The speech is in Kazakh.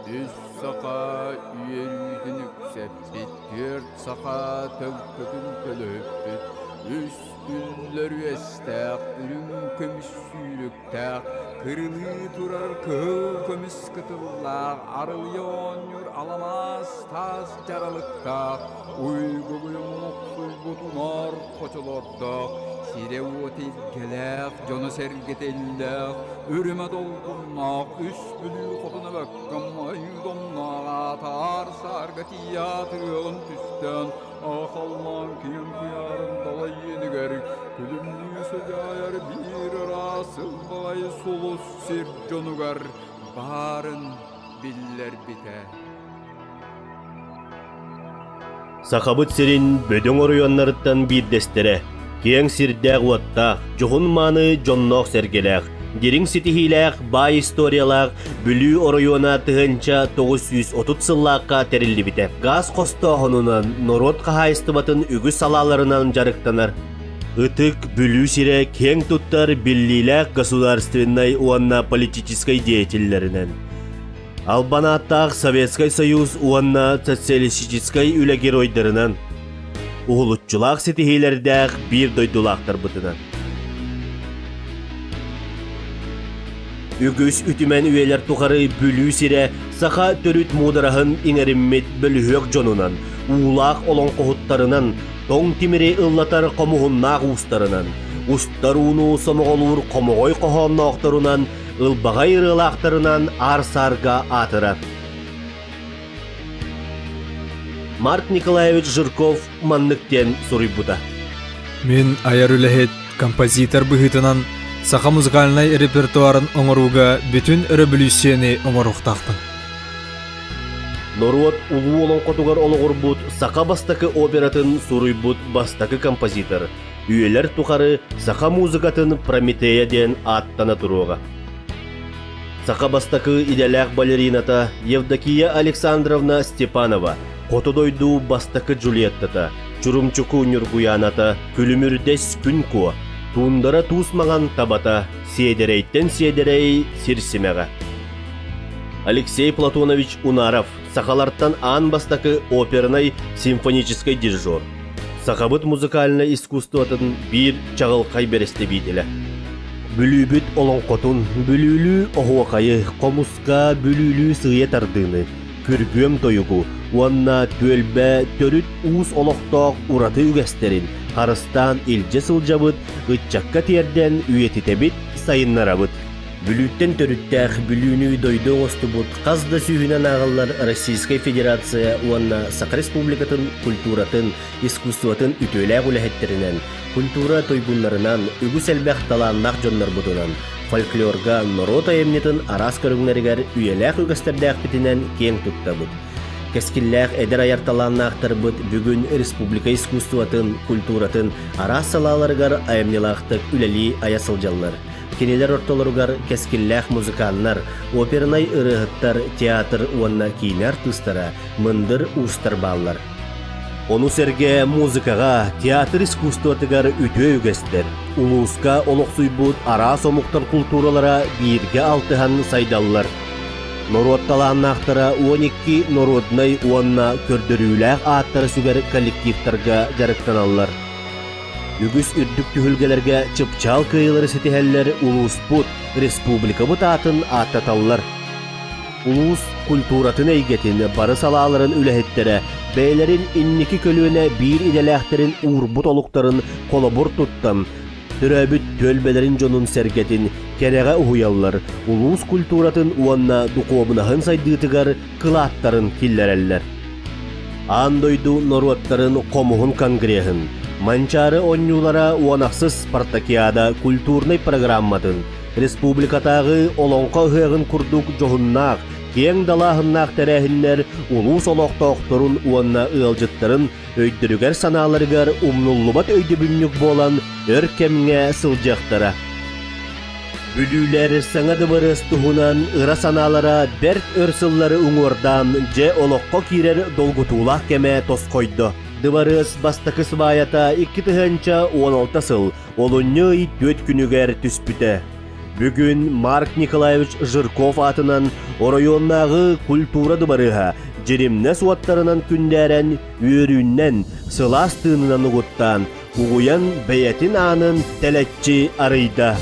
Üç saka üyelüydün yüksepbit, dört saka tövkötün tölöpbit, üç güller üestak, ürün kömüş sürüktak, kırılı turar kıl kömüş kıtıllak, arılyon yur alamaz tas jaralıktak, uyguluyum oksul butunar koçolordak, Sirevotil gelek, jonu sergetelek, ürüme dolgunmak, üst bülü koduna bakkam, aydomnağa tar sarga tiyatırın tüsten, akalman kiyen kuyarın dalay yeniger, külümlü söcayar bir arasıl balay solus sir jonugar, barın biller bite. Sakabıt sirin bödön oruyonlarıttan bir destere, Kiyen sirdäq wattaq, johun many jonnoq sergelek, dirin sitihilek, bay istorialaq, bülü oruyona tığınca 930 sıllıqqa terilli bite. Gaz kostoğununan, norot qahaystıbatın ügü salalarından jarıktanar. Itık bülü sire keng tuttar billilek государственной уанна политической деятельлеринен. Албанаттaq Советский Союз уанна социалистической üle geroyдарынан. Uğulutçulaq sitihilerdäq bir doydulaqtar bıtınan. Ügüs ütümen üyeler tuqarı bülü sire saqa törüt mudarahın inerimmet bölühök jonunan, uğulaq olon qohuttarınan, toң timiri ıllatar qomuhunnaq ustarınan, ustarunu somoğolur qomoğoy qohonnaqtarınan, ılbağay rılaqtarınan arsarga atıra. Марк Николаевич Жирков манныктен сурыйбута. Мен аяр үлэхет композитор быһытынан саха музыкальный репертуарын оңоруга бүтүн революцияны оңоруктакпын. Норуот улуу олон котугар ологорбут сака бастакы оператын сурыйбут бастакы композитор. Үйелер тухары сака музыкатын Прометея ден аттана туруга. Сака бастакы иделяк балерината Евдокия Александровна Степанова, Котодойду бастакы Джульеттата, Чурумчуку Нюргуяната, Күлүмүрдес Күнко, Тундара тусмаган табата, Седерейттен седерей сирсимега. Алексей Платонович Унаров, Сахаларттан ан бастакы оперный симфонический дирижер. Сахабыт музыкальное искусствотын бир чагылкай бересте бителе. Бүлүбүт олон котун, бүлүлү охуакайы, комуска бүлүлү сые тардыны, күргөм тойугу, уанна төлбе төрүт уус олоктоок ураты үгестерин, харыстан илже сылжабыт, ытчакка терден үйетитебит, сайыннарабыт. Бүлүттен төрүттәк бүлүүнү дойду остубут казда сүйүнен агыллар Российская Федерация уанна Сака Республикатын культуратын, искусстватын үтөләк үлэхеттеринен, культура тойбунларынан үгүс элбэх талааннак жоннор бутунан, фольклорга норота эмнетін арас көрүңнәрігер үйеләк үгестердәк битинен кең туттабыт. Кескилләк эдер аярталааннактар быт бүгүн республика искусстватын, культуратын арас салаларыгар айымнилақтык үлели аясылжаллар. Кенелер ортолоругар кескилләк музыканнар, опернай ырыгыттар, театр уанна кейнер тыстара, мындыр устар баллар. Ону серге музыкага, театр искусстватыгар үтө үгестер. Улууска олоқсуйбут ара сомуктар культуралара бирге алтыхан сайдаллар. Норотталааннақтара 12 нороднай уанна көрдөрүүләк аттары сүгер коллективтарга жарыктаналлар. Үгүс үрдүк түһүлгелерге чыпчал кыйылары сетихеллер улууспут, республика бут атын аттаталлар. Улуус культуратын эйгетин бары салааларын үлэхеттере, бәйлерин инники көлүөнө бир иделэхтерин уурбут олуктарын колобур туттан, түрөбүт төлбелерин жонун сергетин кереге уhuяллар, улуус культуратын уанна дукуобунахын сайдыытыгар кылааттарын киллереллер. Андойду норуаттарын комуhun конгрехын, манчары оннюлара уанақсыз спартакиада культурный программатын, республикатағы олонқа ұғығын күрдік жоғыннақ, кең далағыннақ тәрәхінлер улус олоқтоқтырын уанна ұялжыттарын өйдірігер саналарығар умнуллубат өйдібіннік болан өркемге сылжақтара. Бүлүлер саңады барыс туһунан ыра саналара берт өрсыллары уңордан же олоққа кирер долгутулақ кеме тоскойды. Дыбарыс бастакы сваята 2 16 сыл, олуньы 4 күнүгер түспүтэ. Бүгін Марк Николаевич Жирков атынан орайоннағы культура дыбарыға жеремне суаттарынан күндәрен үйеріннен сылас тыынынан ұғыттан уғуян бәйәтін анын тәләтчі арыйда.